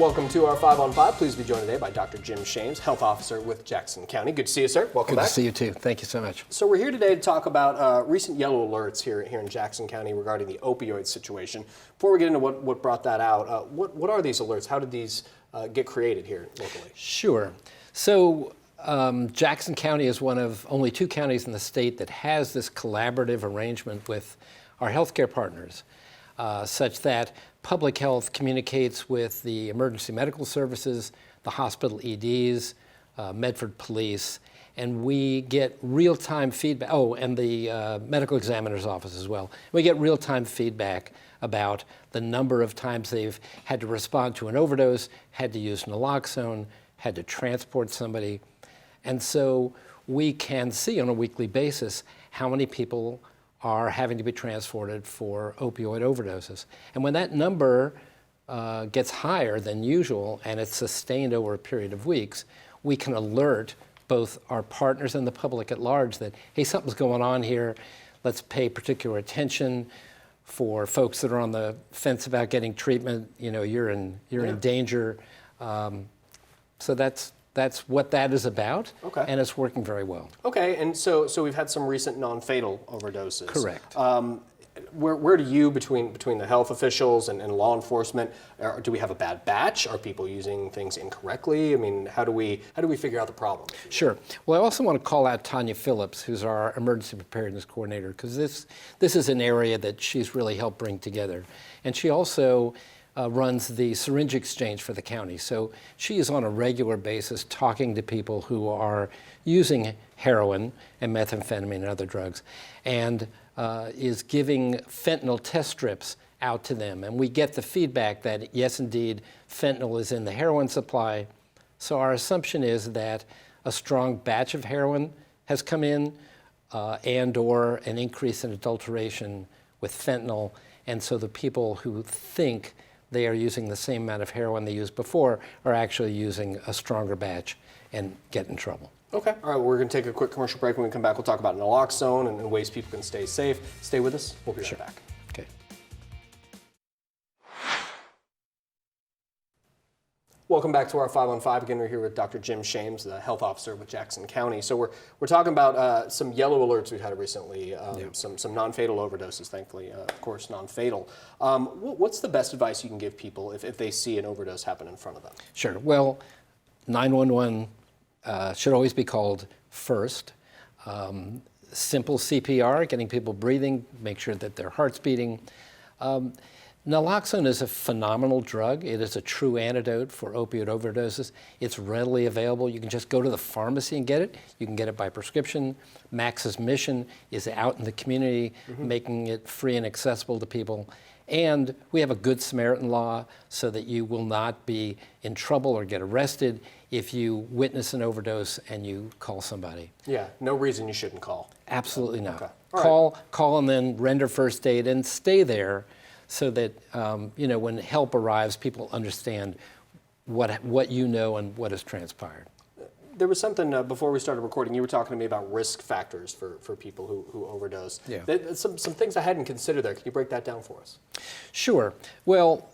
Welcome to our 5 on 5. Please be joined today by Dr. Jim Shames, Health Officer with Jackson County. Good to see you, sir. Welcome back. Good to see you, too. Thank you so much. So we're here today to talk about recent yellow alerts here in Jackson County regarding the opioid situation. Before we get into what brought that out, what are these alerts? How did these get created here locally? Sure. So Jackson County is one of only 2 counties in the state that has this collaborative arrangement with our healthcare partners, such that public health communicates with the emergency medical services, the hospital EDs, Medford Police, and we get real-time feedback. Oh, and the medical examiner's office as well. We get real-time feedback about the number of times they've had to respond to an overdose, had to use Naloxone, had to transport somebody. And so we can see on a weekly basis how many people are having to be transported for opioid overdoses. And when that number gets higher than usual and it's sustained over a period of weeks, we can alert both our partners and the public at large that, hey, something's going on here. Let's pay particular attention. For folks that are on the fence about getting treatment, you know, you're in danger. So that's what that is about. Okay. And it's working very well. Okay, and so we've had some recent non-fatal overdoses. Correct. Where do you, between the health officials and law enforcement, do we have a bad batch? Are people using things incorrectly? I mean, how do we figure out the problem? Sure. Well, I also want to call out Tanya Phillips, who's our emergency preparedness coordinator, because this is an area that she's really helped bring together. And she also runs the syringe exchange for the county. So she is on a regular basis talking to people who are using heroin and methamphetamine and other drugs, and is giving fentanyl test strips out to them. And we get the feedback that, yes, indeed, fentanyl is in the heroin supply. So our assumption is that a strong batch of heroin has come in and or an increase in adulteration with fentanyl. And so the people who think they are using the same amount of heroin they used before are actually using a stronger batch and get in trouble. Okay. All right, we're going to take a quick commercial break. When we come back, we'll talk about Naloxone and ways people can stay safe. Stay with us. We'll be right back. Okay. Welcome back to our 5 on 5. Again, we're here with Dr. Jim Shames, the health officer with Jackson County. So we're talking about some yellow alerts we've had recently, some non-fatal overdoses, thankfully, of course, non-fatal. What's the best advice you can give people if they see an overdose happen in front of them? Sure. Well, 911 should always be called first. Simple CPR, getting people breathing, make sure that their heart's beating. Naloxone is a phenomenal drug. It is a true antidote for opioid overdoses. It's readily available. You can just go to the pharmacy and get it. You can get it by prescription. Max's mission is out in the community, making it free and accessible to people. And we have a Good Samaritan law so that you will not be in trouble or get arrested if you witness an overdose and you call somebody. Yeah, no reason you shouldn't call. Absolutely not. Okay. Call and then render first aid and stay there so that when help arrives, people understand what you know and what has transpired. There was something before we started recording. You were talking to me about risk factors for people who overdose. Yeah. Some things I hadn't considered there. Can you break that down for us? Sure. Well,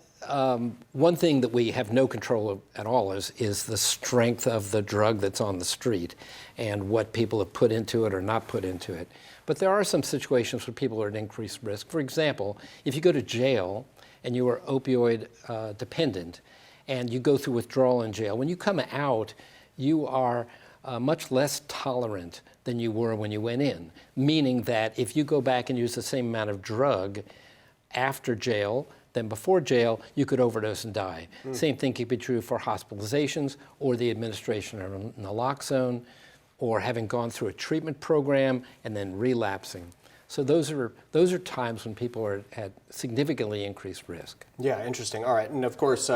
one thing that we have no control at all is the strength of the drug that's on the street and what people have put into it or not put into it. But there are some situations where people are at increased risk. For example, if you go to jail and you are opioid dependent and you go through withdrawal in jail, when you come out, you are much less tolerant than you were when you went in, meaning that if you go back and use the same amount of drug after jail than before jail, you could overdose and die. Same thing could be true for hospitalizations or the administration of naloxone or having gone through a treatment program and then relapsing. So those are times when people are at significantly increased risk. Yeah, interesting. All right, and of course,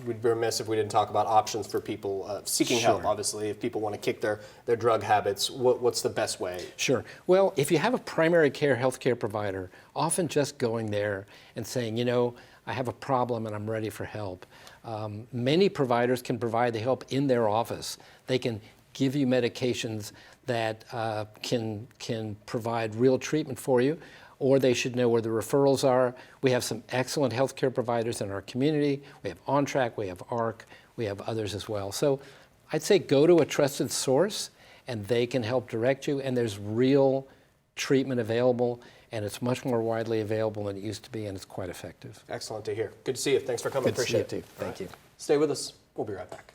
we'd be remiss if we didn't talk about options for people seeking help. Obviously, if people want to kick their drug habits, what's the best way? Sure. Well, if you have a primary care healthcare provider, often just going there and saying, I have a problem and I'm ready for help. Many providers can provide the help in their office. They can give you medications that can provide real treatment for you, or they should know where the referrals are. We have some excellent healthcare providers in our community. We have OnTrack, we have ARC, we have others as well. So I'd say go to a trusted source and they can help direct you, and there's real treatment available, and it's much more widely available than it used to be, and it's quite effective. Excellent to hear. Good to see you. Thanks for coming. Good to see Appreciate you it. too. Thank you. Stay with us. We'll be right back.